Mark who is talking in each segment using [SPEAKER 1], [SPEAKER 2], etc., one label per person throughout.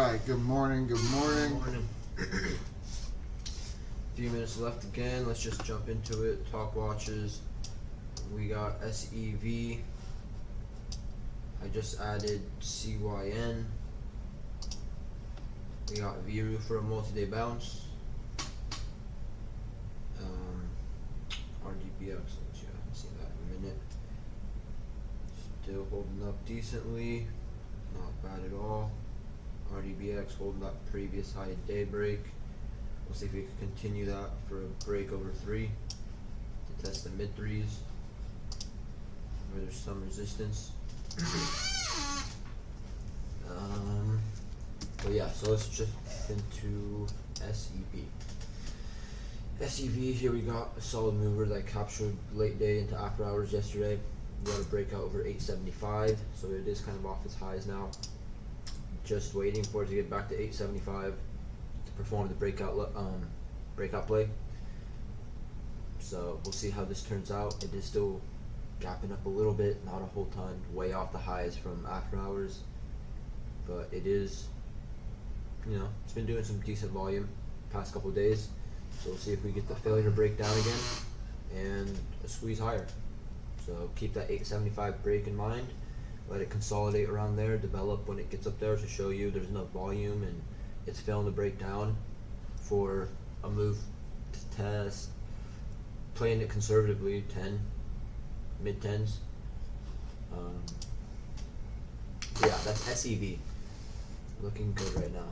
[SPEAKER 1] Alright, good morning, good morning.
[SPEAKER 2] Good morning. Few minutes left again. Let's just jump into it. Top watches. We got SEV. I just added CYN. We got Viru for a multi-day bounce. RDBX, let's see, I haven't seen that in a minute. Still holding up decently. Not bad at all. RDBX holding up previous high day break. We'll see if we can continue that for a break over 3 to test the mid 3s where there's some resistance. But yeah, so let's just into SEV. SEV, here we got a solid mover that captured late day into after hours yesterday. We got a breakout over 875, so it is kind of off its highs now. Just waiting for it to get back to 875 to perform the breakout play. So we'll see how this turns out. It is still gapping up a little bit, not a whole ton, way off the highs from after hours, but it is, it's been doing some decent volume past couple days. So we'll see if we get the failure to break down again and a squeeze higher. So keep that 875 break in mind. Let it consolidate around there, develop when it gets up there to show you there's enough volume and it's failing to break down for a move to test. Playing it conservatively, 10, mid 10s. Yeah, that's SEV. Looking good right now.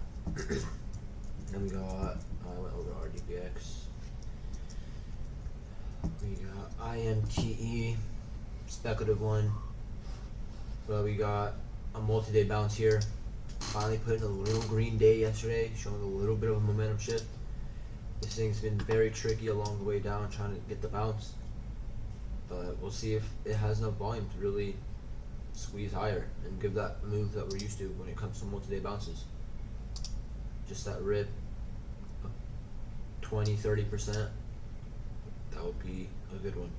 [SPEAKER 2] Then we got, I went over RDBX. We got IMTE, speculative one. Well, we got a multi-day bounce here. Finally put in a little green day yesterday, showing a little bit of a momentum shift. This thing's been very tricky along the way down, trying to get the bounce. But we'll see if it has enough volume to really squeeze higher and give that move that we're used to when it comes to multi-day bounces. Just that rip, 20-30%, that would be a good one.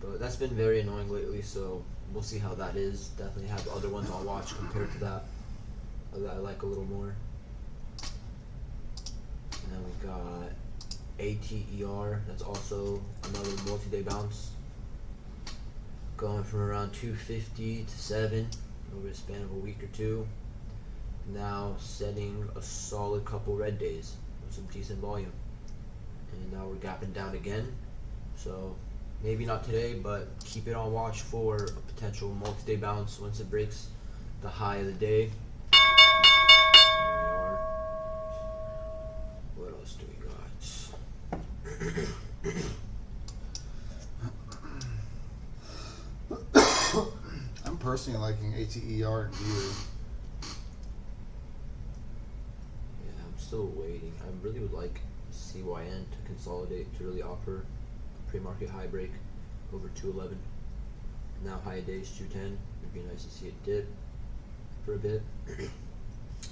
[SPEAKER 2] But that's been very annoying lately, so we'll see how that is. Definitely have other ones I'll watch compared to that I like a little more. And then we got ATER, that's also another multi-day bounce. Going from around 250 to 7 over the span of a week or two. Now setting a solid couple red days with some decent volume. And now we're gapping down again. So maybe not today, but keep it on watch for a potential multi-day bounce once it breaks the high of the day. There we are. What else do we got?
[SPEAKER 1] I'm personally liking ATER and Viru.
[SPEAKER 2] Still waiting. I really would like CYN to consolidate to really offer a pre-market high break over 211. Now high days 210. It'd be nice to see it dip for a bit.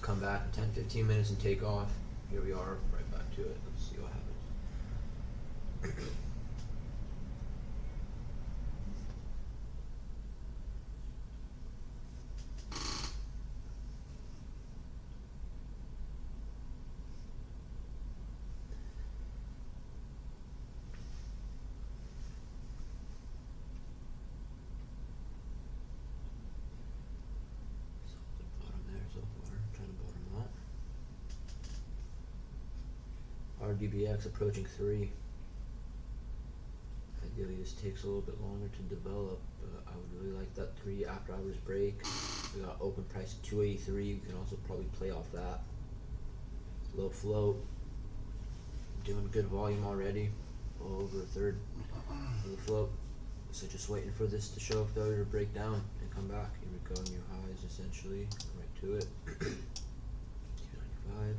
[SPEAKER 2] Come back in 10-15 minutes and take off. Here we are, right back to it. Let's see what happens. RDBX approaching 3. Ideally this takes a little bit longer to develop, but I would really like that 3 after hours break. We got open price at 283. We can also probably play off that. Low float. Doing good volume already. Well over a third of the float. So just waiting for this to show failure to break down and come back. Here we go, new highs essentially. Right to it. 295.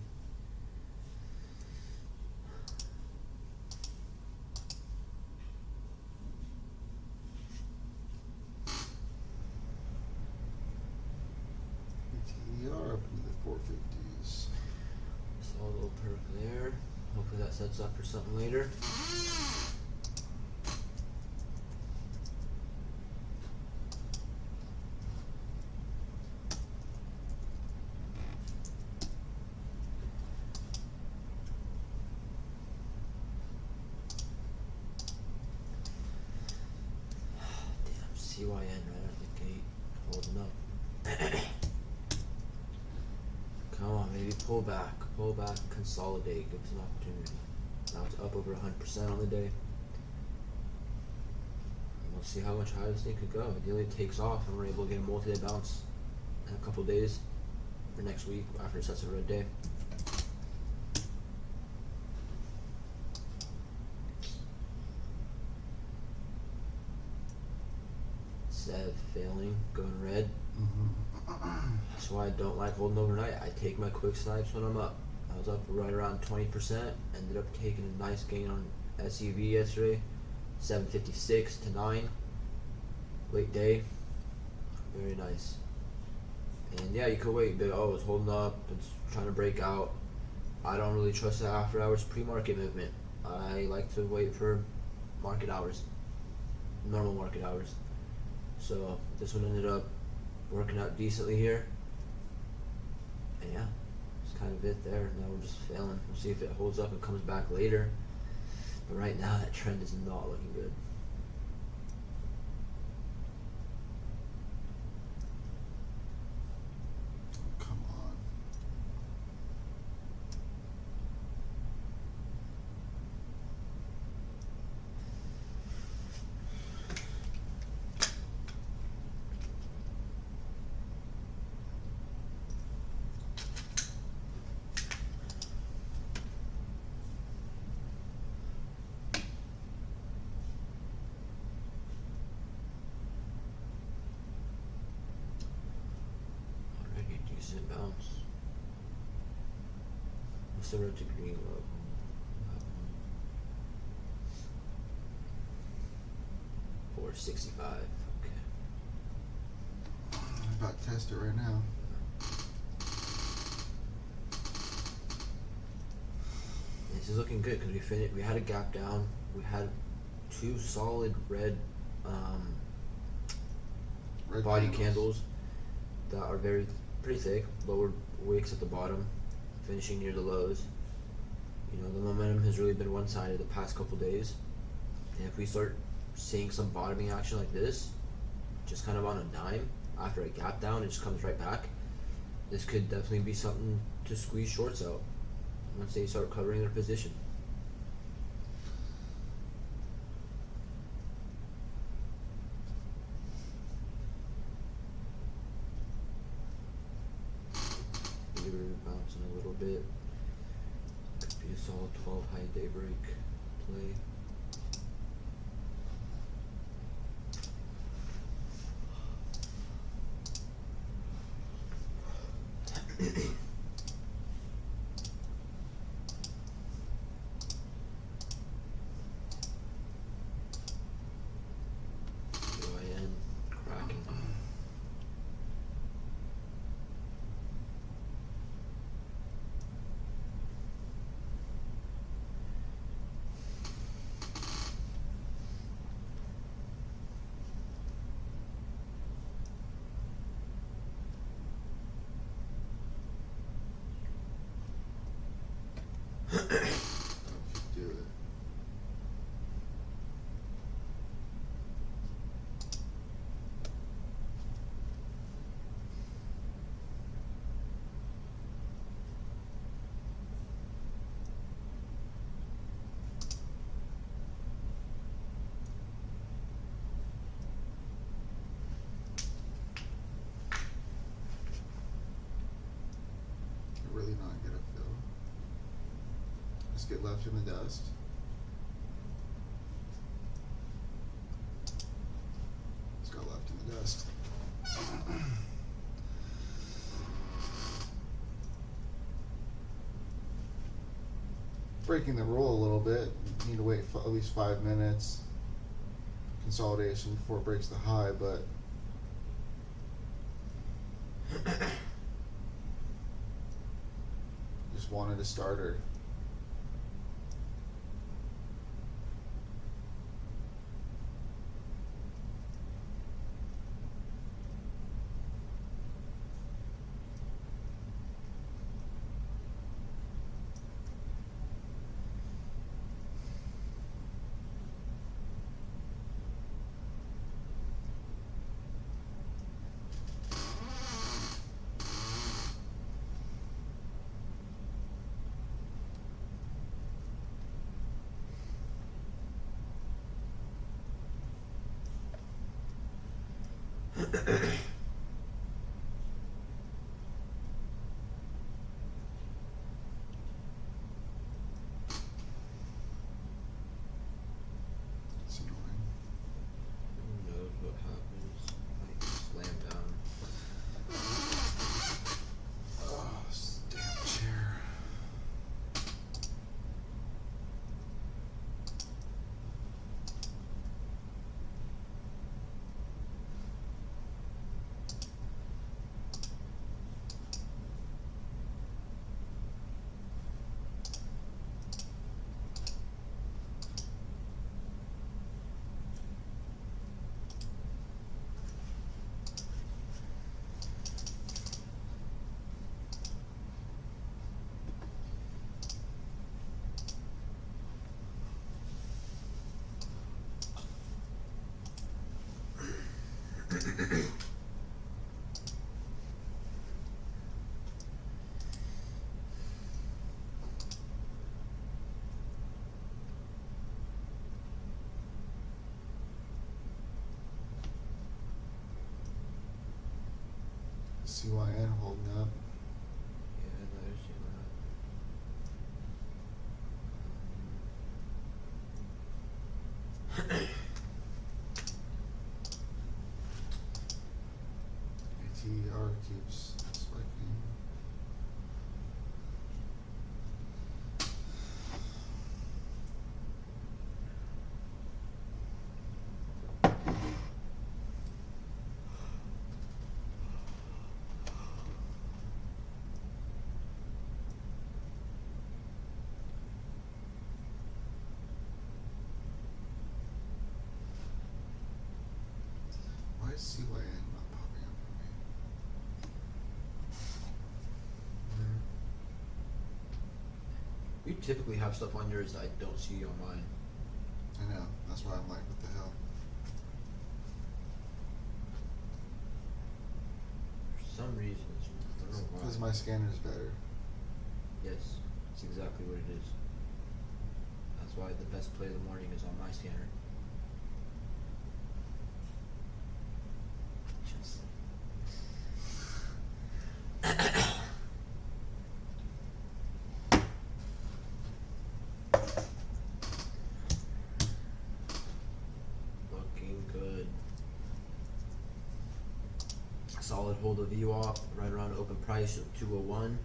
[SPEAKER 1] Up into the 450s.
[SPEAKER 2] Saw a little perk there. Hopefully that sets up for something later. CYN right out the gate, holding up. Come on, maybe pull back, consolidate, give us an opportunity. Now it's up over 100% on the day. We'll see how much higher this thing could go. Ideally, it takes off and we're able to get a multi-day bounce in a couple days or next week after it sets a red day. Sev failing, going red. That's why I don't like holding overnight. I take my quick snipes when I'm up. I was up right around 20%. Ended up taking a nice gain on SUV yesterday. 756 to 9. Late day. Very nice. And yeah, you could wait, but oh, it's holding up. It's trying to break out. I don't really trust the after hours pre-market movement. I like to wait for market hours. Normal market hours. So this one ended up working out decently here. And yeah, it's kind of it there. Now we're just failing. We'll see if it holds up and comes back later. But right now that trend is not looking good.
[SPEAKER 1] Come on.
[SPEAKER 2] Already decent bounce. What's the road to green low? 465. Okay.
[SPEAKER 1] I'm about to test it right now.
[SPEAKER 2] This is looking good because we had a gap down. We had two solid red
[SPEAKER 1] Red
[SPEAKER 2] body candles that are pretty thick. Lower wicks at the bottom, finishing near the lows. You know, the momentum has really been one-sided the past couple days. And if we start seeing some bottoming action like this, just kind of on a dime, after a gap down, it just comes right back. This could definitely be something to squeeze shorts out once they start covering their position. Bouncing a little bit. Could be a solid 12 high daybreak play. UIN cracking.
[SPEAKER 1] Do it. Really not get up though. Just get left in the dust. Just got left in the dust. Breaking the rule a little bit. You need to wait for at least 5 minutes consolidation before it breaks the high, but just wanted a starter. It's annoying.
[SPEAKER 2] Who knows what happens? Might slam down.
[SPEAKER 1] Oh, this damn chair. CYN holding up.
[SPEAKER 2] Yeah, there's
[SPEAKER 1] ATR keeps spiking. Why is CYN not popping up for me?
[SPEAKER 2] You typically have stuff on yours that I don't see on mine.
[SPEAKER 1] I know. That's why I'm like, what the hell?
[SPEAKER 2] For some reason, I don't know why.
[SPEAKER 1] Because my scanner is better.
[SPEAKER 2] Yes, that's exactly what it is. That's why the best play of the morning is on my scanner. Just looking good. Solid hold of VWAP right around open price of 201.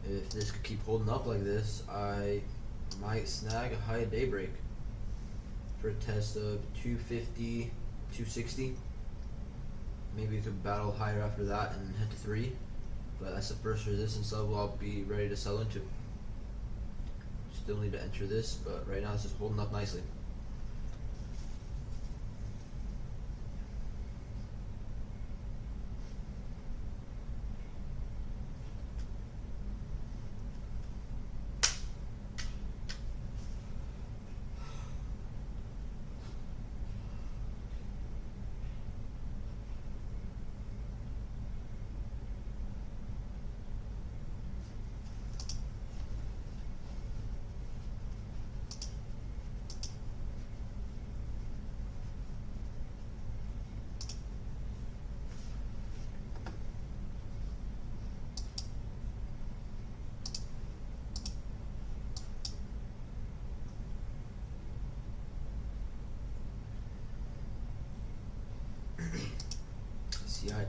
[SPEAKER 2] If this could keep holding up like this, I might snag a high at daybreak for a test of 250, 260. Maybe we could battle higher after that and head to 3. But that's the first resistance level I'll be ready to sell into. Still need to enter this, but right now it's just holding up nicely.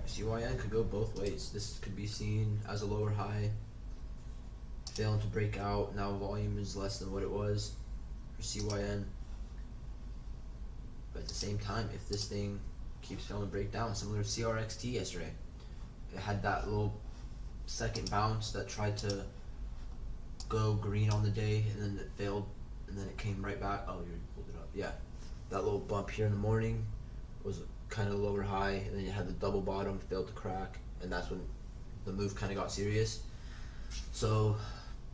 [SPEAKER 2] CYN could go both ways. This could be seen as a lower high, failing to break out. Now volume is less than what it was for CYN. But at the same time, if this thing keeps failing to break down, similar to CRXT yesterday, it had that little second bounce that tried to go green on the day and then it failed and then it came right back. Oh, you pulled it up. Yeah, that little bump here in the morning was kind of lower high, and then you had the double bottom, failed to crack, and that's when the move kind of got serious. So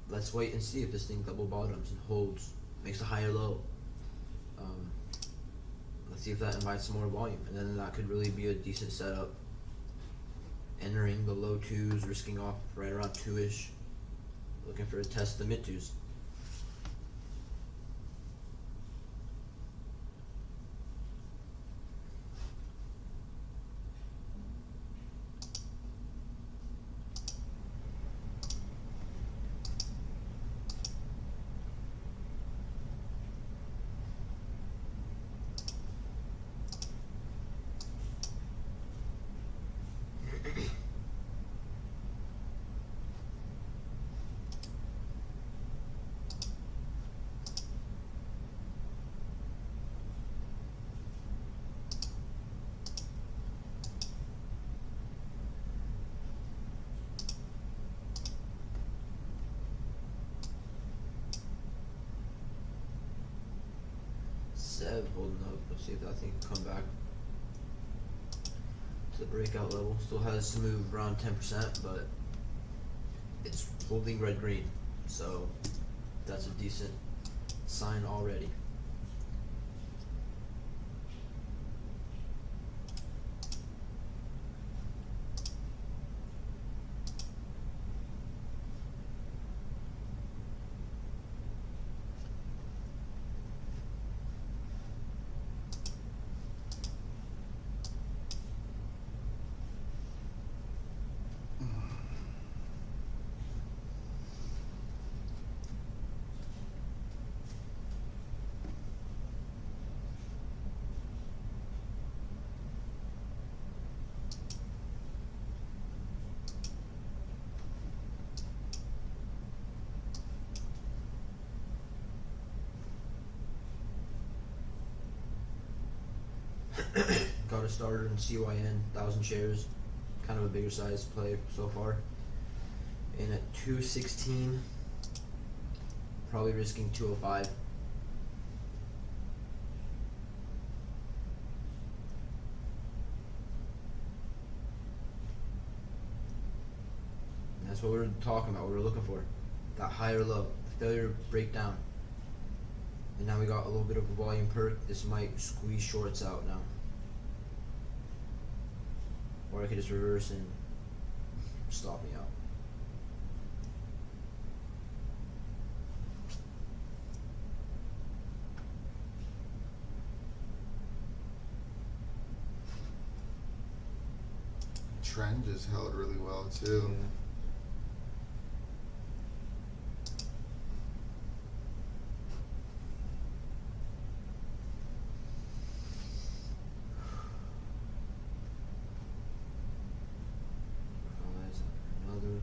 [SPEAKER 2] let's wait and see if this thing double bottoms and holds, makes a higher low. Let's see if that invites some more volume, and then that could really be a decent setup. Entering the low 2s, risking off right around 2-ish, looking for a test of the mid 2s. 5, holding up. Let's see if that thing can come back to the breakout level. Still has to move around 10%, but it's holding red green, so that's a decent sign already. Got a starter in CYN, 1,000 shares, kind of a bigger size play so far. And at 216, probably risking 205. And that's what we're talking about, what we're looking for. That higher low, failure to break down. And now we got a little bit of a volume perk. This might squeeze shorts out now. Or I could just reverse and stop me out.
[SPEAKER 1] Trend just held really well too.
[SPEAKER 2] Yeah.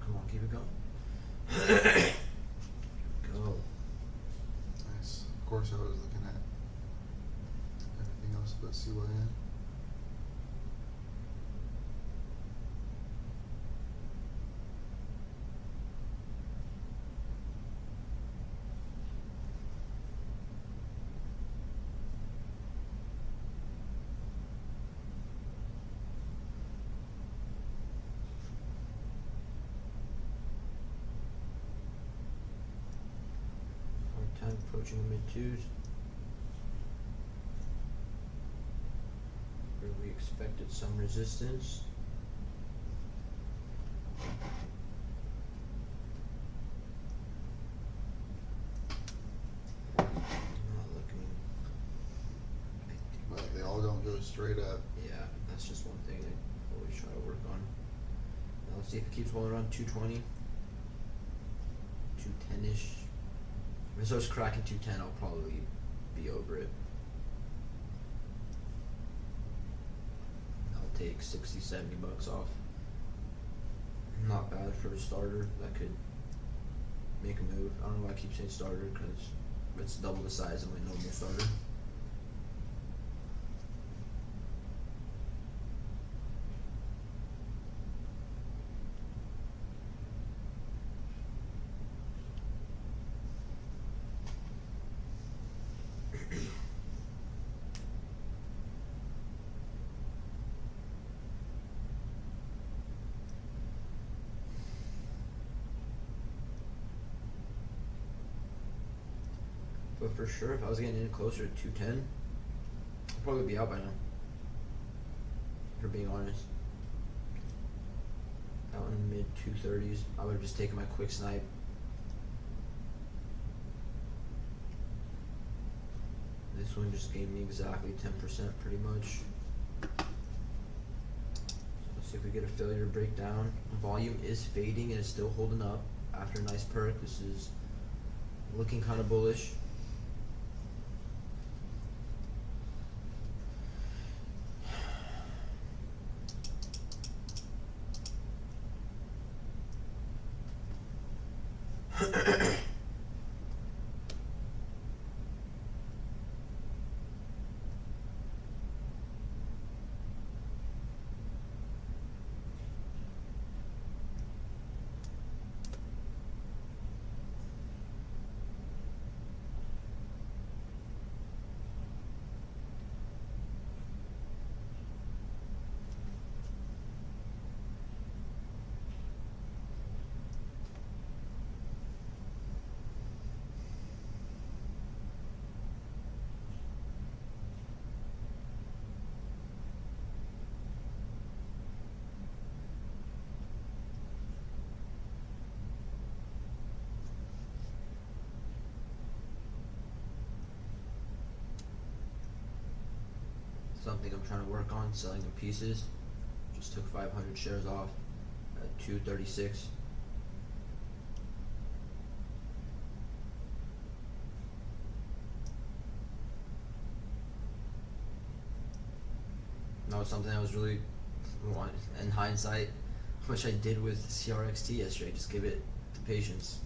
[SPEAKER 2] Come on, keep it going. Go.
[SPEAKER 1] Nice. Of course, I was looking at everything else but CYN.
[SPEAKER 2] Time approaching the mid-2s. Where we expected some resistance. Not looking.
[SPEAKER 1] But they all don't go straight up.
[SPEAKER 2] Yeah, that's just one thing I always try to work on. Now let's see if it keeps holding around 220. 210-ish. If it starts cracking 210, I'll probably be over it. I'll take 60, 70 bucks off. Not bad for a starter. That could make a move. I don't know why I keep saying starter, because it's double the size of my normal starter. But for sure, if I was getting in closer to 210, I'd probably be out by now. For being honest. Out in the mid 230s, I would have just taken my quick snipe. This one just gave me exactly 10% pretty much. So let's see if we get a failure to break down. Volume is fading and it's still holding up after a nice perk. This is looking kind of bullish. something I'm trying to work on, selling in pieces. Just took 500 shares off at 236. That was something I was really, in hindsight, which I did with CRXT yesterday. Just give it the patience.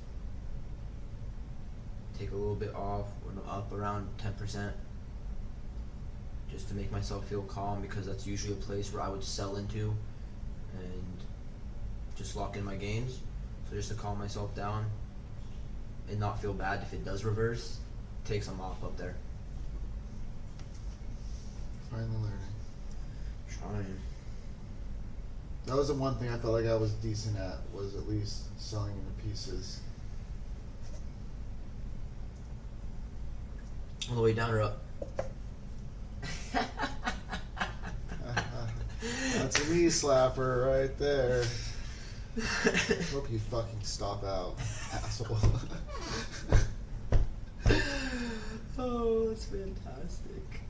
[SPEAKER 2] Take a little bit off when I'm up around 10%, just to make myself feel calm, because that's usually a place where I would sell into and just lock in my gains. So just to calm myself down and not feel bad if it does reverse, take some off up there.
[SPEAKER 1] Finally learning.
[SPEAKER 2] Trying.
[SPEAKER 1] That was the one thing I felt like I was decent at, was at least selling into pieces.
[SPEAKER 2] All the way down or up?
[SPEAKER 1] That's a knee slapper right there. Hope you fucking stop out, asshole.
[SPEAKER 2] Oh, that's fantastic.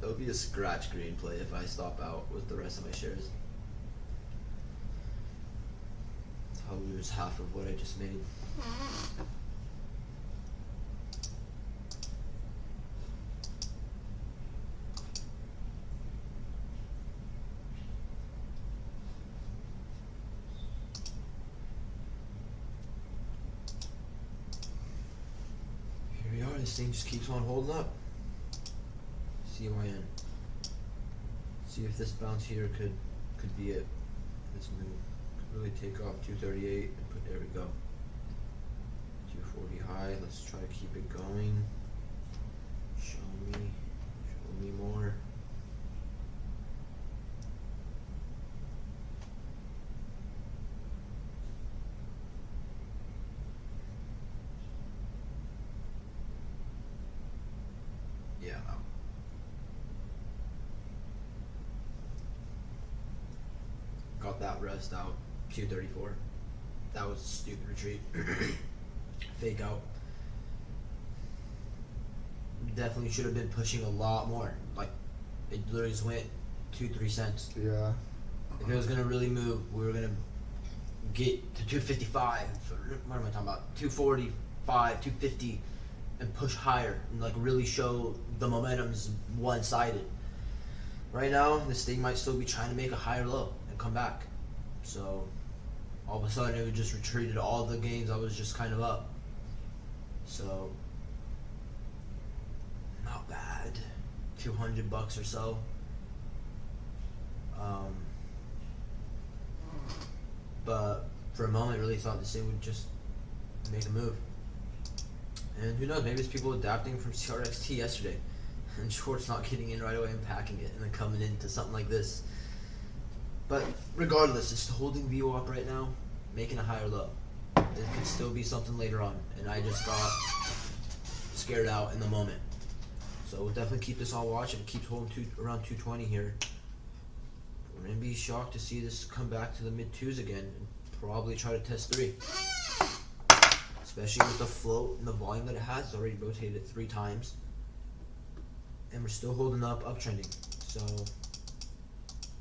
[SPEAKER 2] That would be a scratch screen play if I stop out with the rest of my shares. I'll lose half of what I just made. Here we are, this thing just keeps on holding up. CYN. See if this bounce here could be it. This move could really take off 238 and put, there we go. 240 high, let's try to keep it going. Show me more. Yeah, I'm out. Got that rest out, 234. That was a stupid retreat. Fake out. Definitely should have been pushing a lot more. Like, it literally just went 2-3 cents.
[SPEAKER 1] Yeah.
[SPEAKER 2] If it was gonna really move, we were gonna get to 255. What am I talking about? 245, 250, and push higher, and like really show the momentum's one-sided. Right now, this thing might still be trying to make a higher low and come back. So all of a sudden, it would just retreated all the gains I was just kind of up. So not bad, $200 or so. But for a moment, I really thought this thing would just make a move. And who knows, maybe it's people adapting from CRXT yesterday and shorts not getting in right away and packing it and then coming into something like this. But regardless, it's holding VWAP right now, making a higher low. There could still be something later on, and I just got scared out in the moment. So we'll definitely keep this on watch. If it keeps holding around 220 here, we're going to be shocked to see this come back to the mid-2s again and probably try to test 3. Especially with the float and the volume that it has. It's already rotated 3 times. And we're still holding up, uptrending. So,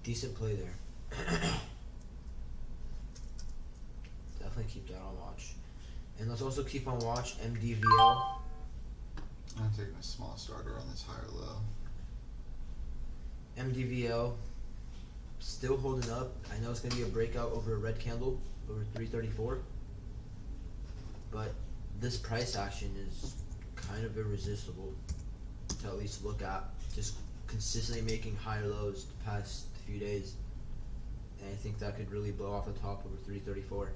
[SPEAKER 2] decent play there. Definitely keep that on watch. And let's also keep on watch MDVL.
[SPEAKER 1] I'm taking a small starter on this higher low.
[SPEAKER 2] MDVL still holding up. I know it's going to be a breakout over a red candle, over 334. But this price action is kind of irresistible to at least look at. Just consistently making higher lows the past few days. And I think that could really blow off the top over 334.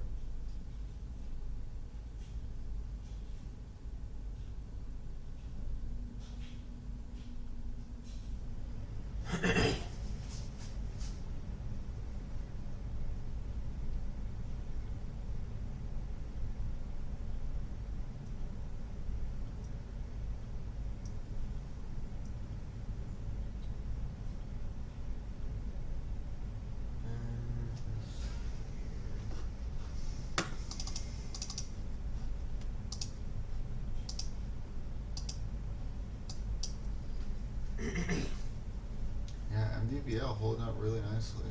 [SPEAKER 1] holding up really nicely.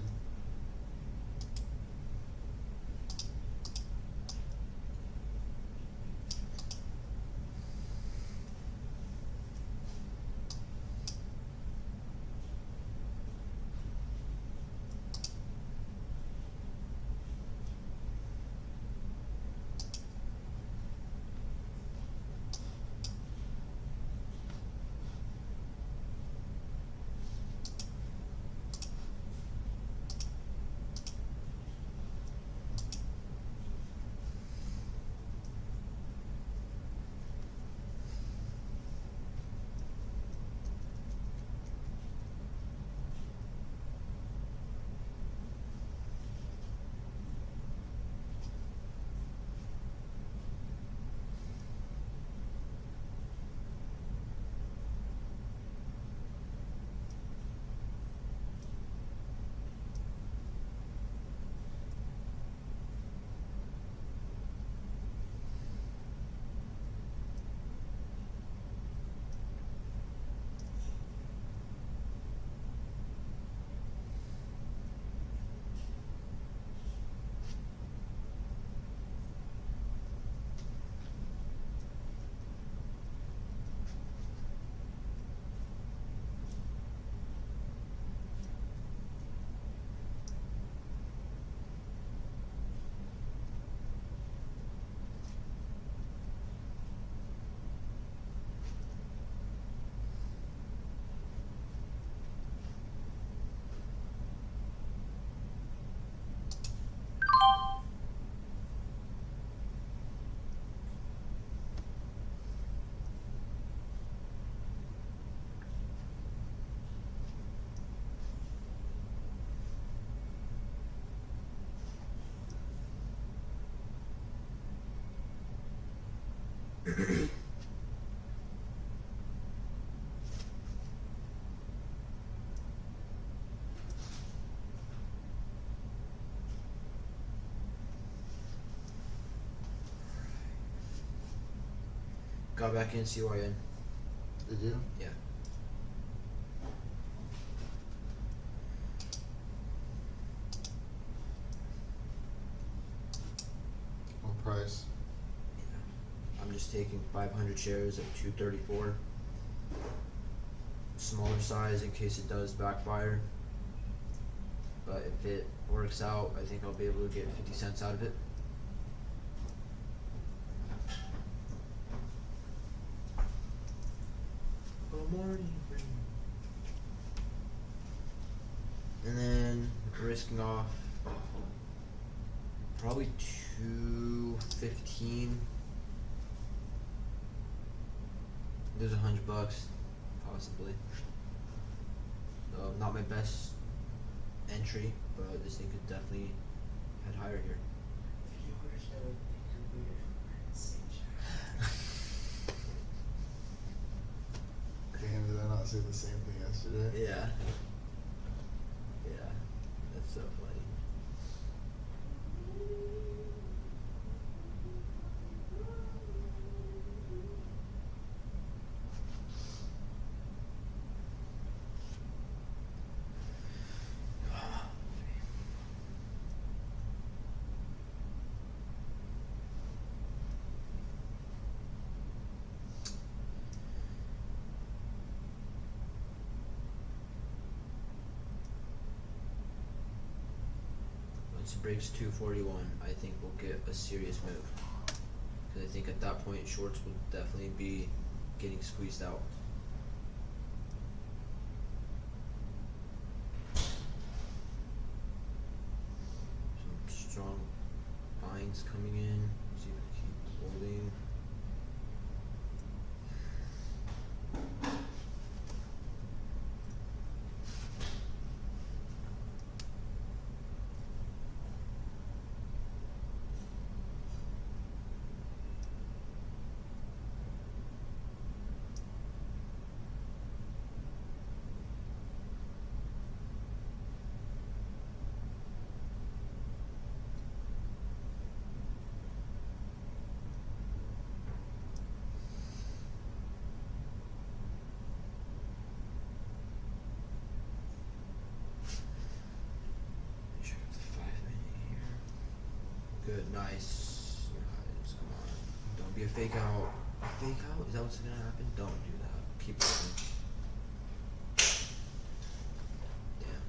[SPEAKER 2] Got back in CYN.
[SPEAKER 1] Did you?
[SPEAKER 2] Yeah.
[SPEAKER 1] What price?
[SPEAKER 2] I'm just taking 500 shares at 234. Smaller size in case it does backfire. But if it works out, I think I'll be able to get 50 cents out of it. And then risking off probably 215. There's $100, possibly. Not my best entry, but this thing could definitely head higher here.
[SPEAKER 1] Damn, did I not say the same thing yesterday?
[SPEAKER 2] Yeah. Yeah. That's so funny. Once it breaks 241, I think we'll get a serious move. Because I think at that point, shorts will definitely be getting squeezed out. Some strong buyings coming in. See if we keep holding. Good, nice. Nice, come on. Don't be a fake out. A fake out? Is that what's gonna happen? Don't do that. Keep going. Damn.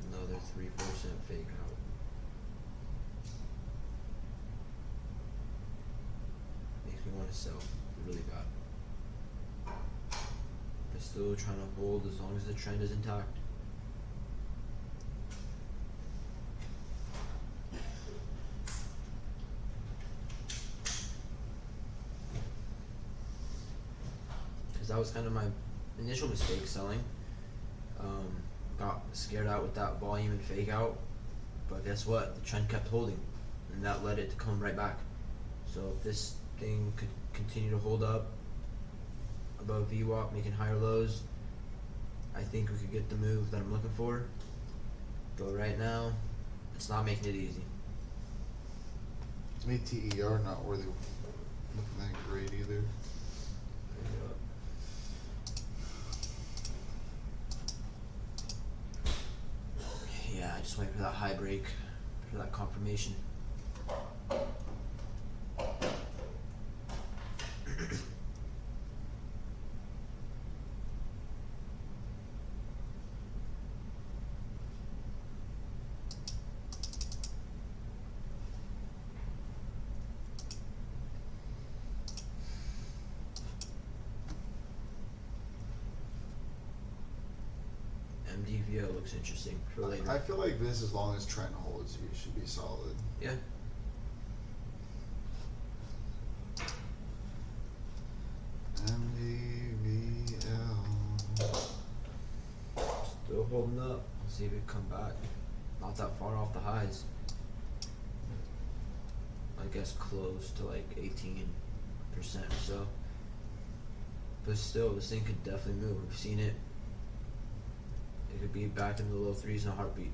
[SPEAKER 2] Another 3% fake out. Makes me want to sell really bad. But still trying to hold as long as the trend is intact. That was kind of my initial mistake selling. Got scared out with that volume and fake out, but guess what? The trend kept holding, and that led it to come right back. So if this thing could continue to hold up above VWAP, making higher lows, I think we could get the move that I'm looking for. But right now, it's not making it easy.
[SPEAKER 1] To me, TER not really looking that great either.
[SPEAKER 2] Yeah, I just wait for that high break, for that confirmation. MDVO looks interesting for later.
[SPEAKER 1] I feel like this, as long as trend holds, you should be solid.
[SPEAKER 2] Yeah.
[SPEAKER 1] MDVL.
[SPEAKER 2] Still holding up. Let's see if it come back. Not that far off the highs. I guess close to like 18% or so. But still, this thing could definitely move. We've seen it. It could be back in the low threes in a heartbeat.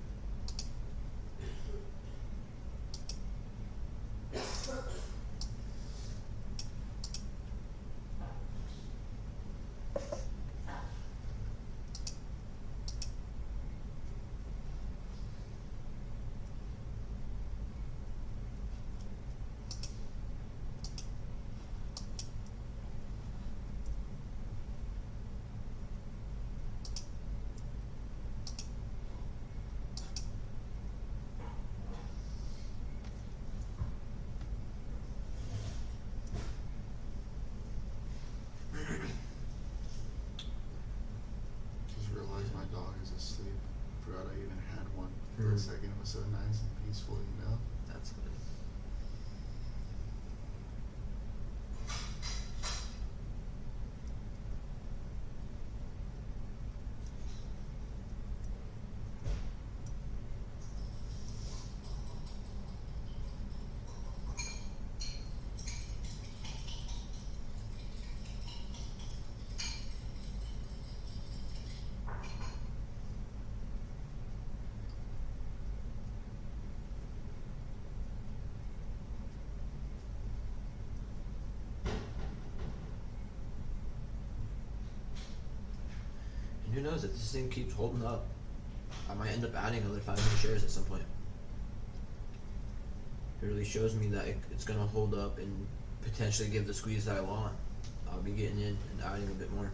[SPEAKER 1] Just realized my dog is asleep. Forgot I even had one for a second. It was so nice and peaceful, you know?
[SPEAKER 2] That's good. Who knows, if this thing keeps holding up, I might end up adding another 500 shares at some point. It really shows me that it's going to hold up and potentially give the squeeze that I want. I'll be getting in and adding a bit more.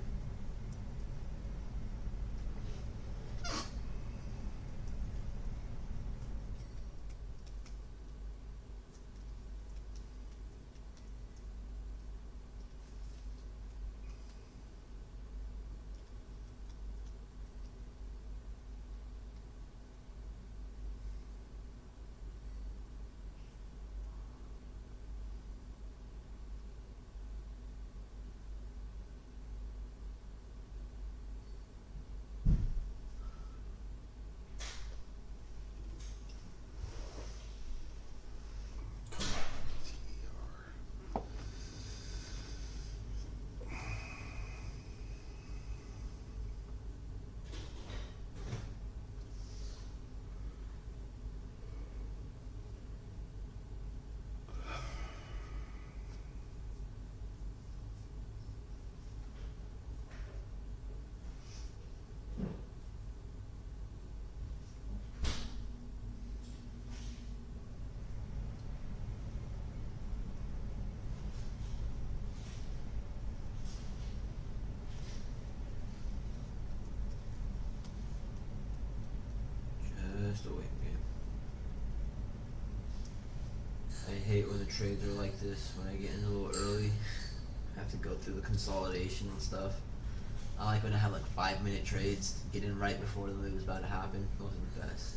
[SPEAKER 2] it's still waiting game. I hate when the trades are like this, when I get in a little early. I have to go through the consolidation and stuff. I like when I have like 5-minute trades, get in right before the move is about to happen. Those are the best.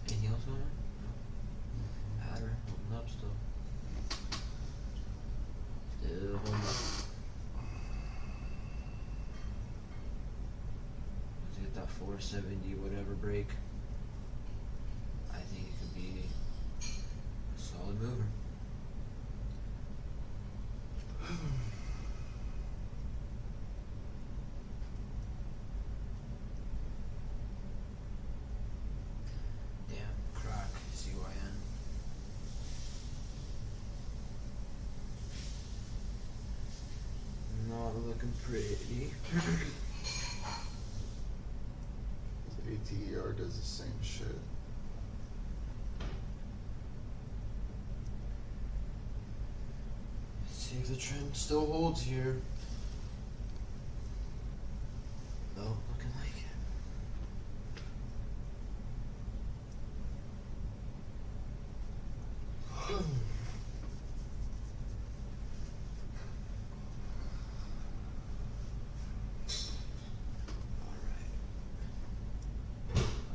[SPEAKER 2] Anything else going on? No. Adder, holding up still. Still holding up. Let's get that 470 whatever break. I think it could be a solid mover. Damn, crack, CYN. Not looking pretty.
[SPEAKER 1] ATER does the same shit.
[SPEAKER 2] Let's see if the trend still holds here. No, looking like it.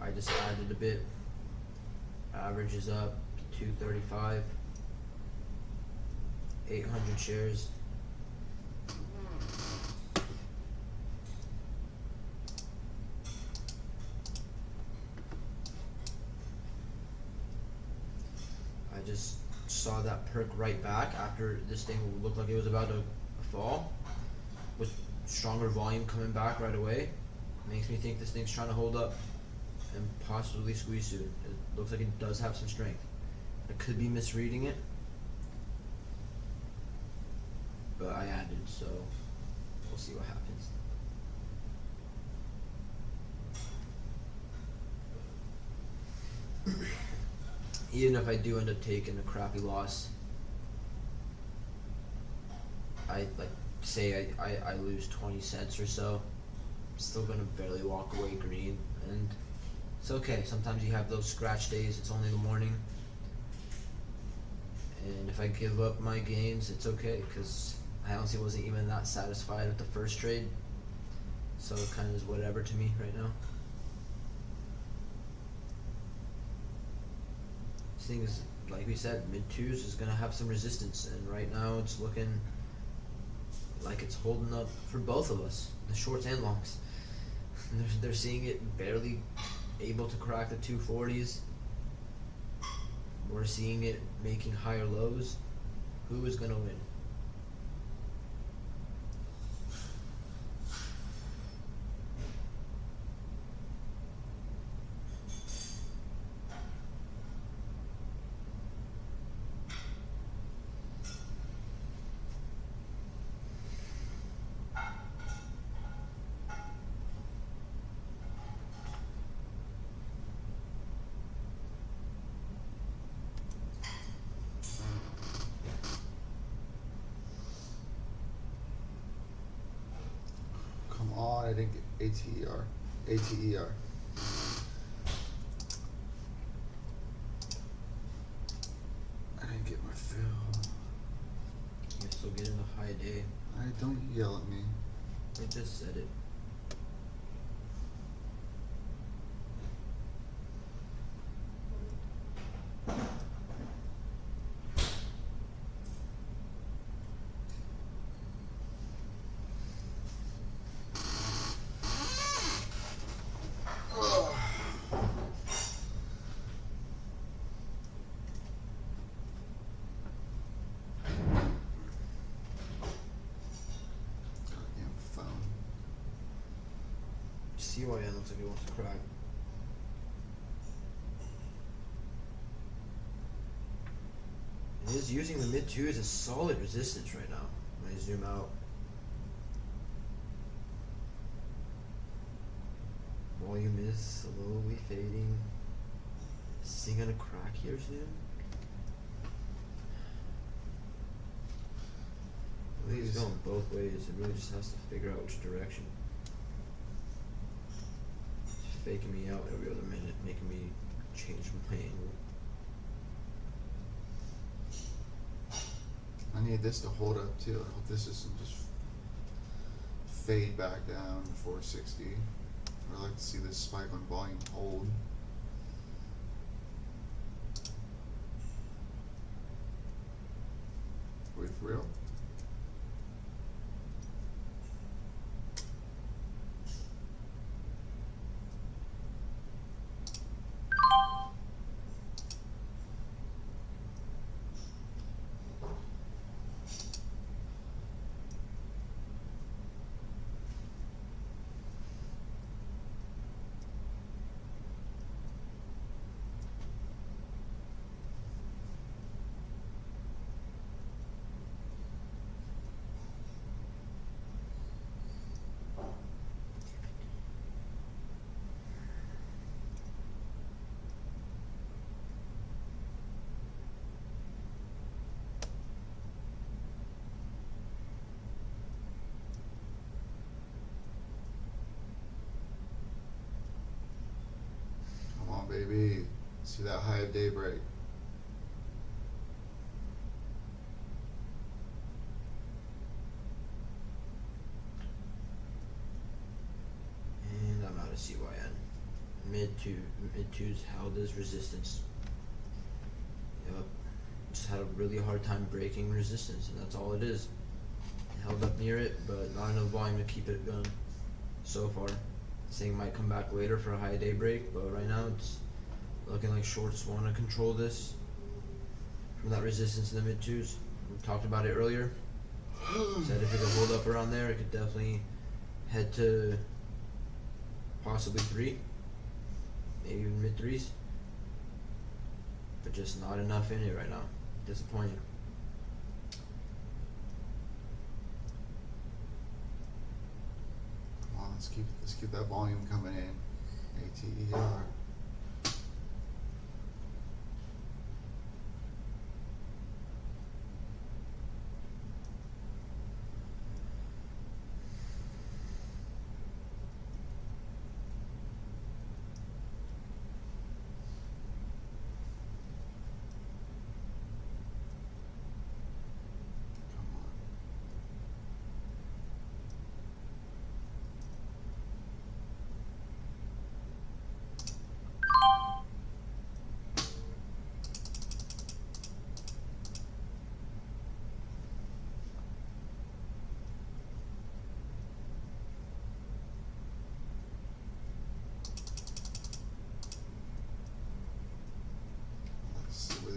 [SPEAKER 2] I just added a bit. Average is up to 235. 800 shares. I just saw that perk right back after this thing looked like it was about to fall, with stronger volume coming back right away. Makes me think this thing's trying to hold up and possibly squeeze soon. It looks like it does have some strength. I could be misreading it, but I added, so we'll see what happens. Even if I do end up taking a crappy loss, I like say I lose 20 cents or so, I'm still gonna barely walk away green, and it's okay. Sometimes you have those scratch days, it's only the morning, and if I give up my gains, it's okay, because I honestly wasn't even that satisfied with the first trade, so it kind of is whatever to me right now. This thing is, like we said, mid-twos is going to have some resistance, and right now it's looking like it's holding up for both of us, the shorts and longs. They're seeing it barely able to crack the 240s. We're seeing it making higher lows. Who is going to win?
[SPEAKER 1] Come on, I didn't get ATER. ATER. I didn't get my fill.
[SPEAKER 2] You're still getting a high day.
[SPEAKER 1] Don't yell at me.
[SPEAKER 2] I just said it. CYN looks like it wants to crack. It is using the mid 2 as a solid resistance right now. When I zoom out. Volume is slowly fading. Is this thing gonna crack here soon? I think it's going both ways. It really just has to figure out which direction. It's faking me out every other minute, making me change my angle.
[SPEAKER 1] I need this to hold up too. I hope this doesn't just fade back down to 460. I'd like to see this spike on volume hold. Wait, for real? Baby, see that high of daybreak.
[SPEAKER 2] And I'm out of CYN. Mid 2's held as resistance. Yep. Just had a really hard time breaking resistance, and that's all it is. It held up near it, but not enough volume to keep it going so far. This thing might come back later for a high daybreak, but right now it's looking like shorts want to control this from that resistance in the mid 2s. We talked about it earlier. Said if it could hold up around there, it could definitely head to possibly 3, maybe even mid 3s, but just not enough in it right now. Disappointing.
[SPEAKER 1] Come on, let's keep that volume coming in. ATER.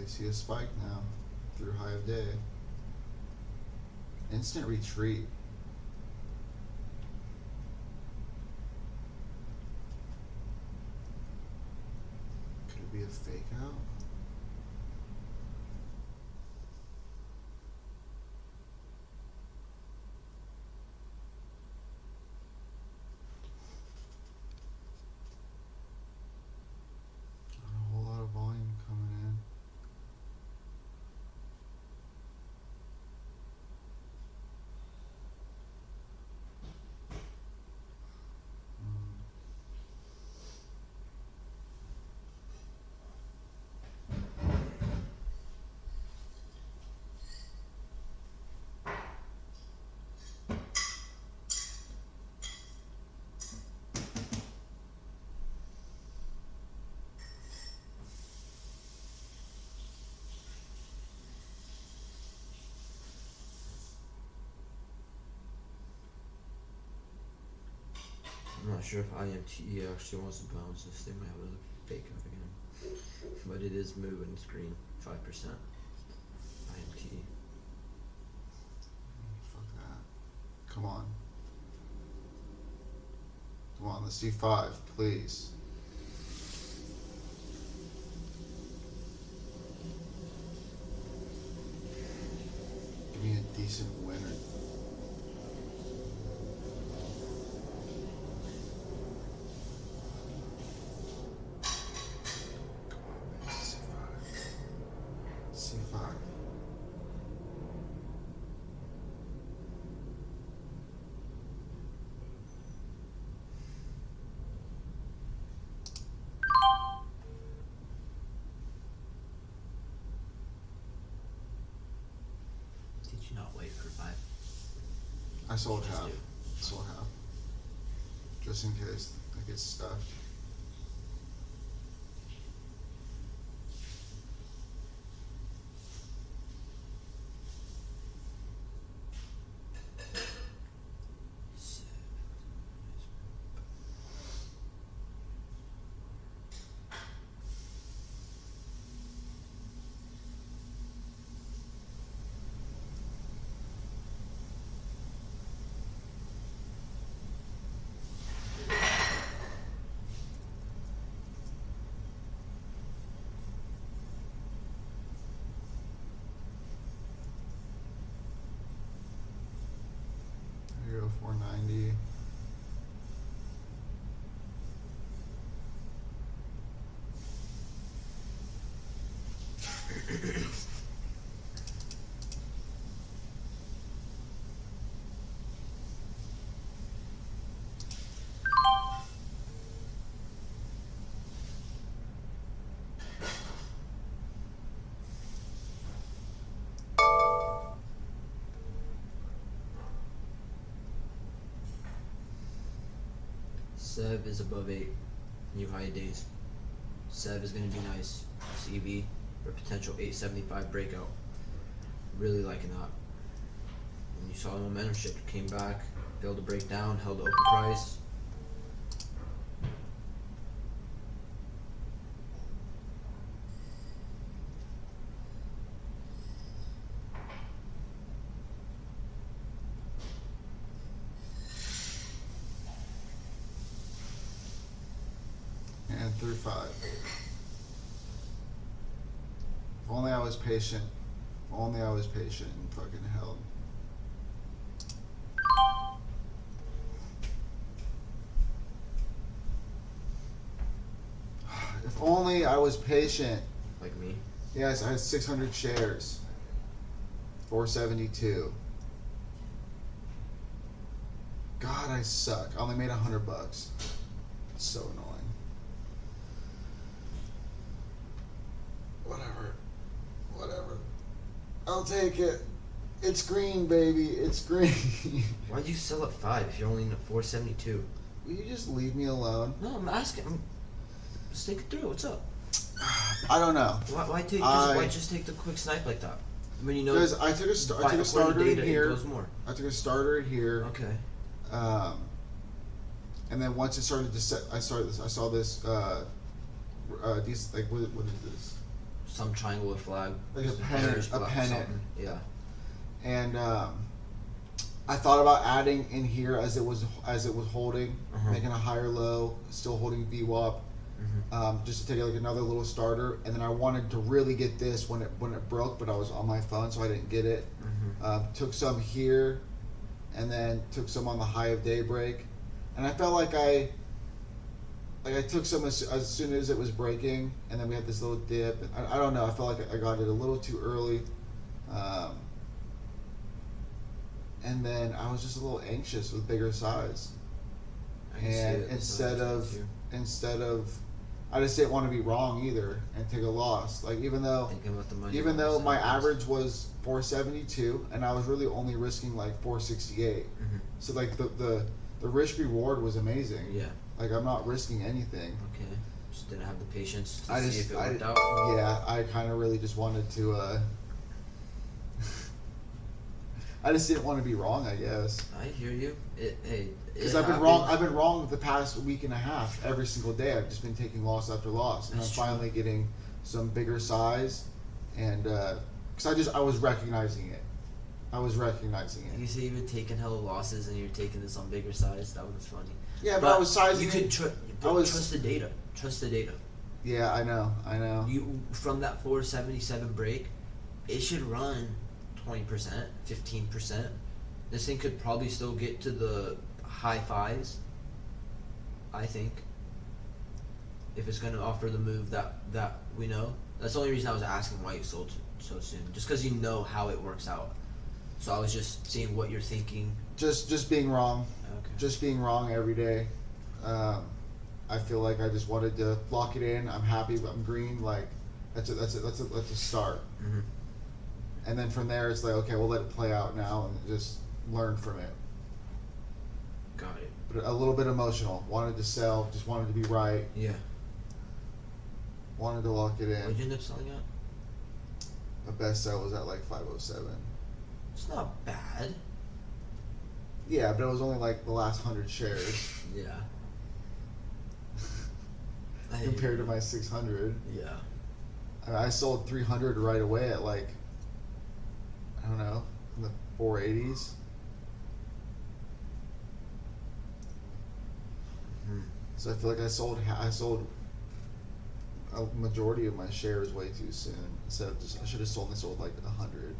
[SPEAKER 1] See a spike now through high of day. Instant retreat. Could it be a fake out? Not a whole lot of volume coming in.
[SPEAKER 2] I'm not sure if IMTE actually wants to bounce this. They might have a fake out again. But it is moving the screen 5%. IMTE.
[SPEAKER 1] Fuck that. Come on. Come on, let's see 5, please. Give me a decent winner. Come on, man. C5. C5.
[SPEAKER 2] Did you not wait for 5?
[SPEAKER 1] I sold
[SPEAKER 2] Just
[SPEAKER 1] half.
[SPEAKER 2] do.
[SPEAKER 1] Sold half. Just in case it gets stuffed. Here you go, 490.
[SPEAKER 2] Sev is above 8. New high days. Sev is going to be nice. CB for potential 875 breakout. Really liking that. And you saw the momentum shift. Came back, failed to break down, held the open price.
[SPEAKER 1] And through 5. If only I was patient. If only I was patient and fucking held. If only I was patient.
[SPEAKER 2] Like me.
[SPEAKER 1] Yes, I had 600 shares. 472. God, I suck. I only made $100. It's so annoying. Whatever. I'll take it. It's green, baby. It's green.
[SPEAKER 2] Why'd you sell at 5 if you're only in at 472?
[SPEAKER 1] Will you just leave me alone?
[SPEAKER 2] No, I'm asking. Just take it through. What's up?
[SPEAKER 1] I don't know.
[SPEAKER 2] Why just take the quick snipe like that? When you know.
[SPEAKER 1] Because I took a starter in
[SPEAKER 2] data,
[SPEAKER 1] here.
[SPEAKER 2] It goes more.
[SPEAKER 1] I took a starter in here.
[SPEAKER 2] Okay.
[SPEAKER 1] And then once it started to set, I saw this. These like what is this?
[SPEAKER 2] Some triangular flag.
[SPEAKER 1] Like a
[SPEAKER 2] some
[SPEAKER 1] pennant.
[SPEAKER 2] bearish
[SPEAKER 1] A
[SPEAKER 2] flag,
[SPEAKER 1] pennant.
[SPEAKER 2] something. Yeah.
[SPEAKER 1] And I thought about adding in here as it was holding, making a higher low, still holding VWAP, just to take like another little starter. And then I wanted to really get this when it broke, but I was on my phone, so I didn't get it. Took some here, and then took some on the high of daybreak, and I felt like I took some as soon as it was breaking, and then we had this little dip. And I don't know. I felt like I got it a little too early. And then I was just a little anxious with bigger size, and instead of I just didn't want to be wrong either and take a loss. Like even though my average was 472 and I was really only risking like 468, so like the risk reward was amazing.
[SPEAKER 2] Yeah.
[SPEAKER 1] Like I'm not risking anything.
[SPEAKER 2] Okay. Just didn't have the patience to see if it worked out.
[SPEAKER 1] Yeah, I kind of really just wanted to. I just didn't want to be wrong, I guess.
[SPEAKER 2] I hear you.
[SPEAKER 1] Because I've been wrong. I've been wrong the past week and a half. Every single day, I've just been taking loss after loss, and
[SPEAKER 2] That's
[SPEAKER 1] I'm finally getting some bigger size, and because I was recognizing it. I was recognizing
[SPEAKER 3] You
[SPEAKER 1] it.
[SPEAKER 3] say you've been taking hella losses and you're taking this on bigger size. That was funny.
[SPEAKER 1] Yeah, but I was sizing.
[SPEAKER 3] You could
[SPEAKER 1] it.
[SPEAKER 3] trust the data. Trust the data.
[SPEAKER 1] Yeah, I know.
[SPEAKER 3] You from that 477 break, it should run 20%, 15%. This thing could probably still get to the high fives. I think. If it's going to offer the move that we know. That's the only reason I was asking why you sold so soon. Just because you know how it works out. So I was just seeing what you're thinking.
[SPEAKER 1] Just being wrong.
[SPEAKER 3] Okay.
[SPEAKER 1] Just being wrong every day. I feel like I just wanted to lock it in. I'm happy. I'm green. Like that's a start.
[SPEAKER 3] Mm-hmm.
[SPEAKER 1] And then from there, it's like, okay, we'll let it play out now and just learn from it.
[SPEAKER 3] Got it.
[SPEAKER 1] But a little bit emotional. Wanted to sell. Just wanted to be right.
[SPEAKER 3] Yeah.
[SPEAKER 1] Wanted to lock it
[SPEAKER 3] What
[SPEAKER 1] in.
[SPEAKER 3] did you end up selling at?
[SPEAKER 1] The best sell was at like 507.
[SPEAKER 3] It's not bad.
[SPEAKER 1] Yeah, but it was only like the last 100 shares
[SPEAKER 3] Yeah.
[SPEAKER 1] compared to my 600.
[SPEAKER 3] Yeah.
[SPEAKER 1] I sold 300 right away at like, I don't know, in the 480s.
[SPEAKER 3] Hmm.
[SPEAKER 1] So I feel like I sold a majority of my shares way too soon. Instead of just, I should have sold like 100.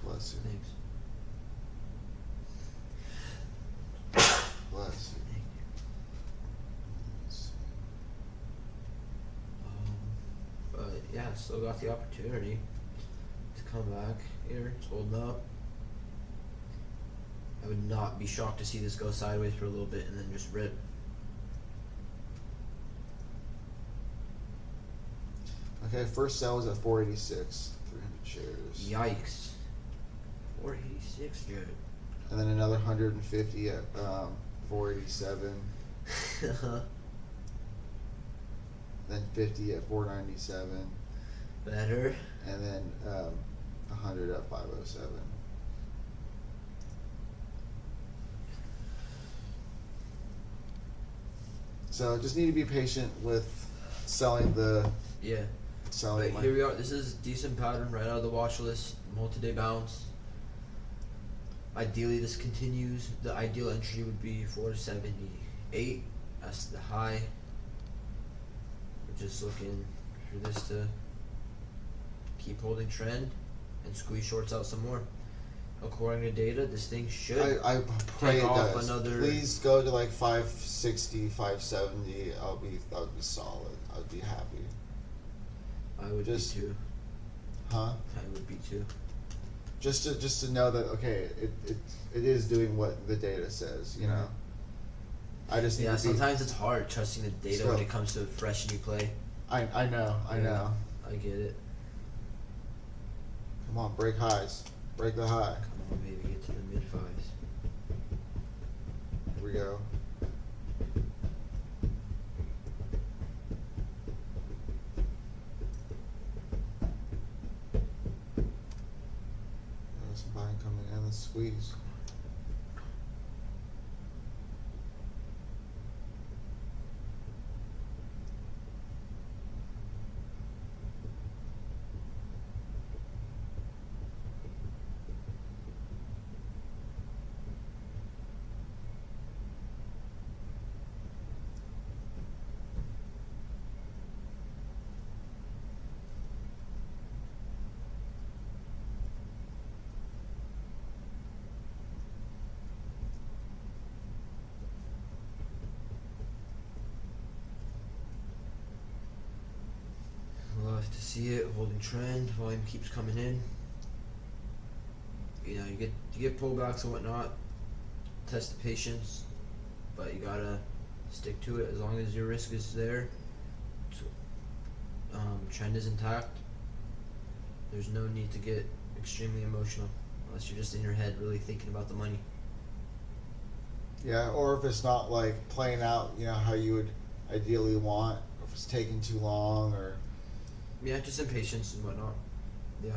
[SPEAKER 1] Bless you.
[SPEAKER 3] Thanks.
[SPEAKER 1] Bless you.
[SPEAKER 3] Thank you.
[SPEAKER 1] Let's see.
[SPEAKER 3] But yeah, still got the opportunity to come back here. It's holding up. I would not be shocked to see this go sideways for a little bit and then just rip.
[SPEAKER 1] Okay, first sell was at 486, 300 shares.
[SPEAKER 3] Yikes. 486, dude.
[SPEAKER 1] And then another 150 at 487. Then 50 at 497.
[SPEAKER 3] Better.
[SPEAKER 1] And then 100 at 507. So just need to be patient with selling the
[SPEAKER 3] Yeah.
[SPEAKER 1] selling.
[SPEAKER 3] But here we are. This is a decent pattern right out of the watch list. Multi-day bounce. Ideally, this continues. The ideal entry would be 478. That's the high. We're just looking for this to keep holding trend and squeeze shorts out some more. According to data, this thing should
[SPEAKER 1] I pray
[SPEAKER 3] take
[SPEAKER 1] it
[SPEAKER 3] off
[SPEAKER 1] does.
[SPEAKER 3] another.
[SPEAKER 1] Please go to like 560, 570. I would be solid. I'd be happy.
[SPEAKER 3] I would
[SPEAKER 1] just-
[SPEAKER 3] be too.
[SPEAKER 1] Huh?
[SPEAKER 3] I would be too.
[SPEAKER 1] Just to know that okay, it is doing what the data says. You know. I just need
[SPEAKER 3] Yeah,
[SPEAKER 1] to be.
[SPEAKER 3] sometimes it's hard trusting the data
[SPEAKER 1] So-
[SPEAKER 3] when it comes to fresh new play.
[SPEAKER 1] I know.
[SPEAKER 3] Yeah, I get it.
[SPEAKER 1] Come on, break highs. Break the high.
[SPEAKER 3] Come on, baby, get to the mid fives.
[SPEAKER 1] Here we go. There's some buying coming in. Let's squeeze.
[SPEAKER 3] Love to see it holding trend. Volume keeps coming in. You know, you get pullbacks and whatnot. Test the patience, but you gotta stick to it as long as your risk is there. Trend is intact. There's no need to get extremely emotional unless you're just in your head really thinking about the money.
[SPEAKER 1] Yeah, or if it's not like playing out, you know, how you would ideally want, or if it's taking too long, or
[SPEAKER 3] Yeah, just impatience and whatnot. Yeah.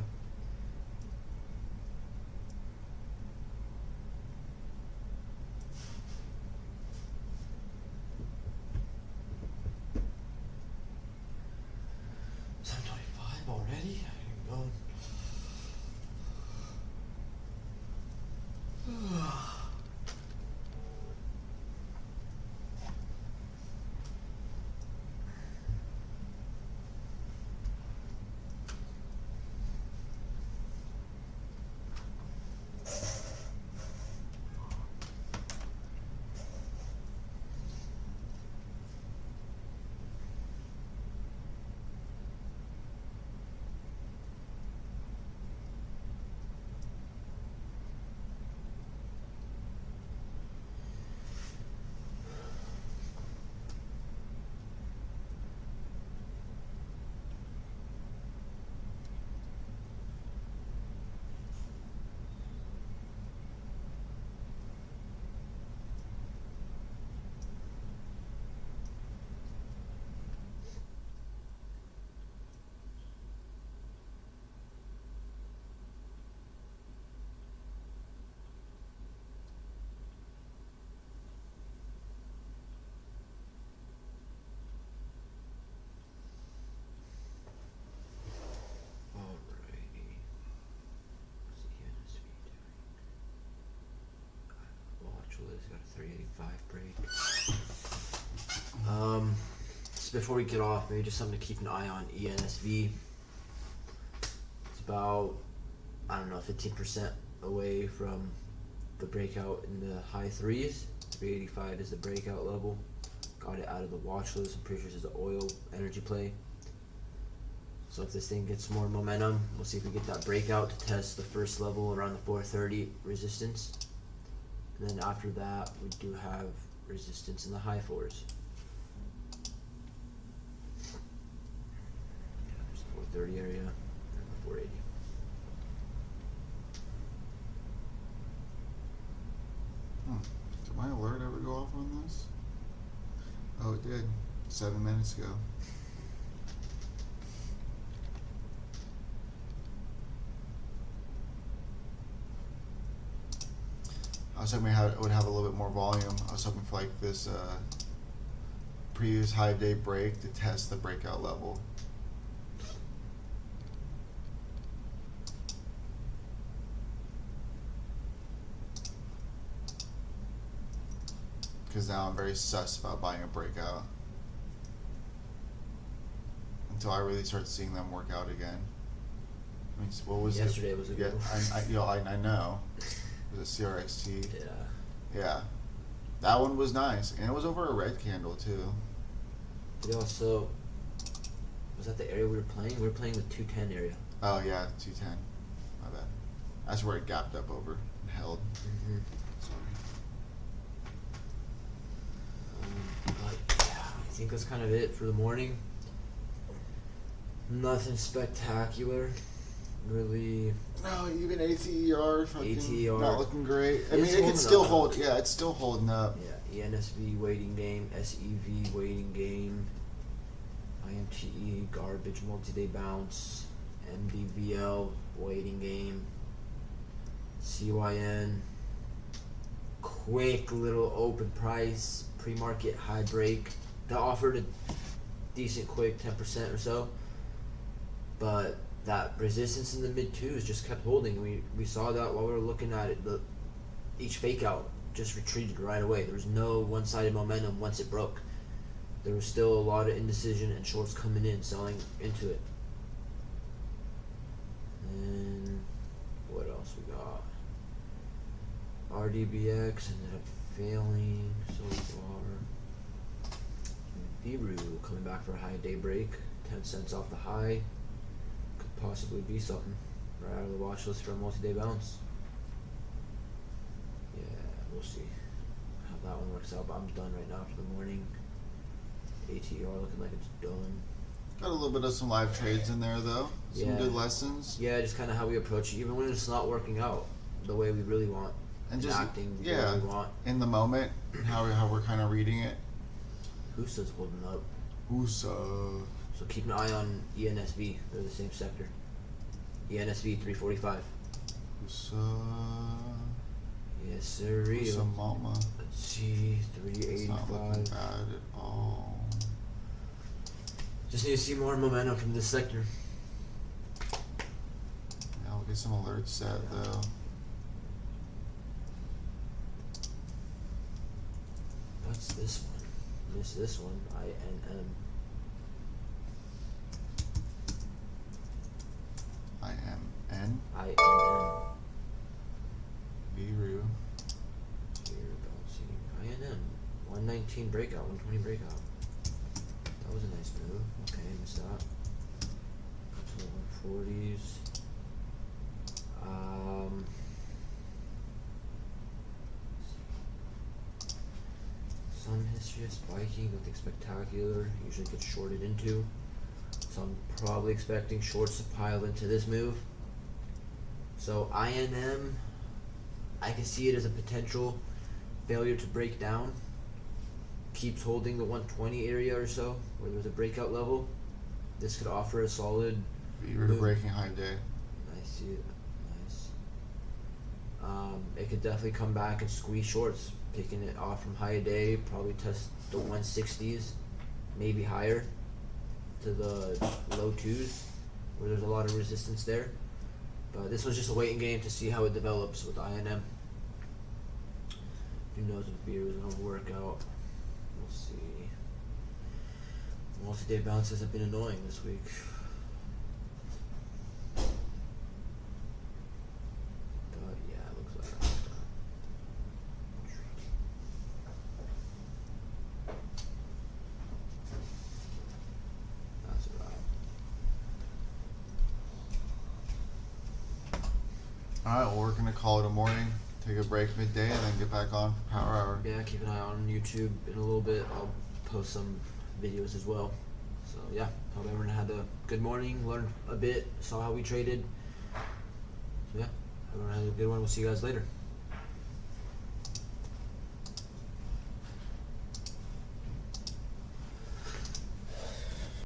[SPEAKER 2] break. Just before we get off, maybe just something to keep an eye on. ENSV. It's about, I don't know, 15% away from the breakout in the high threes. 385 is the breakout level. Got it out of the watch list. I'm pretty sure this is an oil energy play. So if this thing gets more momentum, we'll see if we get that breakout to test the first level around the 430 resistance. And then after that, we do have resistance in the high fours. Yeah, there's the 430 area and the 480.
[SPEAKER 1] Did my alert ever go off on this? Oh, it did. 7 minutes ago. I was hoping it would have a little bit more volume. I was hoping for like this previous high day break to test the breakout level. Because now I'm very sus about buying a breakout until I really start seeing them work out again. I mean, what was
[SPEAKER 2] Yesterday
[SPEAKER 1] it?
[SPEAKER 2] was a good one.
[SPEAKER 1] I know. It was a CRXT.
[SPEAKER 2] Yeah.
[SPEAKER 1] Yeah. That one was nice. And it was over a red candle, too.
[SPEAKER 2] It also, was that the area we were playing? We were playing the 210 area.
[SPEAKER 1] Oh, yeah, 210. My bad. That's where it gapped up over and held.
[SPEAKER 2] Mm-hmm.
[SPEAKER 1] Sorry.
[SPEAKER 2] But yeah, I think that's kind of it for the morning. Nothing spectacular. Really.
[SPEAKER 1] No, even ATER fucking
[SPEAKER 2] ATER.
[SPEAKER 1] not looking great. I
[SPEAKER 2] It's
[SPEAKER 1] mean, it can
[SPEAKER 2] holding
[SPEAKER 1] still
[SPEAKER 2] up.
[SPEAKER 1] hold. Yeah, it's still holding up.
[SPEAKER 2] Yeah, ENSV waiting game, SEV waiting game, IMTE garbage multi-day bounce, MDVL waiting game, CYN quick little open price pre-market high break that offered a decent quick 10% or so, but that resistance in the mid twos just kept holding. We saw that while we were looking at it. Each fake out just retreated right away. There was no one-sided momentum once it broke. There was still a lot of indecision and shorts coming in, selling into it. And what else we got? RDBX ended up failing so far. Biru coming back for a high day break, 10 cents off the high. Could possibly be something right out of the watch list for a multi-day bounce. Yeah, we'll see how that one works out, but I'm done right now for the morning. ATR looking like it's done.
[SPEAKER 1] Got a little bit of some live trades in there, though. Some
[SPEAKER 2] Yeah.
[SPEAKER 1] good lessons.
[SPEAKER 2] Yeah, just kind of how we approach it, even when it's not working out the way we really want,
[SPEAKER 1] And just,
[SPEAKER 2] acting the
[SPEAKER 1] yeah,
[SPEAKER 2] way we want.
[SPEAKER 1] in the moment, how we're kind of reading it.
[SPEAKER 2] Husa's holding up,
[SPEAKER 1] Who's
[SPEAKER 2] so keep an eye on ENSV. They're the same sector. ENSV 345.
[SPEAKER 1] Who's
[SPEAKER 2] Yes, sir.
[SPEAKER 1] Who's mama?
[SPEAKER 2] Let's see,
[SPEAKER 1] It's not looking
[SPEAKER 2] 385.
[SPEAKER 1] bad at all.
[SPEAKER 2] Just need to see more momentum from this sector.
[SPEAKER 1] Yeah, I'll get some alerts set though.
[SPEAKER 2] What's this one? Missed this one. INM.
[SPEAKER 1] IMN.
[SPEAKER 2] INM.
[SPEAKER 1] Biru.
[SPEAKER 2] Here, bouncing. INM. 119 breakout, 120 breakout. That was a nice move. Okay, missed that. Couple of 140s. Some history of spiking, nothing spectacular. Usually gets shorted into. So I'm probably expecting shorts to pile into this move. So INM, I can see it as a potential failure to break down. Keeps holding the 120 area or so, where there's a breakout level. This could offer a solid
[SPEAKER 1] Biru to breaking high day.
[SPEAKER 2] I see it. Nice. It could definitely come back and squeeze shorts, picking it off from high day, probably test the 160s, maybe higher to the low twos, where there's a lot of resistance there. But this was just a waiting game to see how it develops with INM. Who knows if beer is gonna work out? We'll see. Multi-day bounces have been annoying this week. But yeah, it looks like that's about.
[SPEAKER 1] All right, well, we're gonna call it a morning. Take a break midday and then get back on for Power Hour.
[SPEAKER 2] Yeah, keep an eye on YouTube in a little bit. I'll post some videos as well. So yeah, hope everyone had a good morning, learned a bit, saw how we traded. So yeah, everyone had a good one. We'll see you guys later.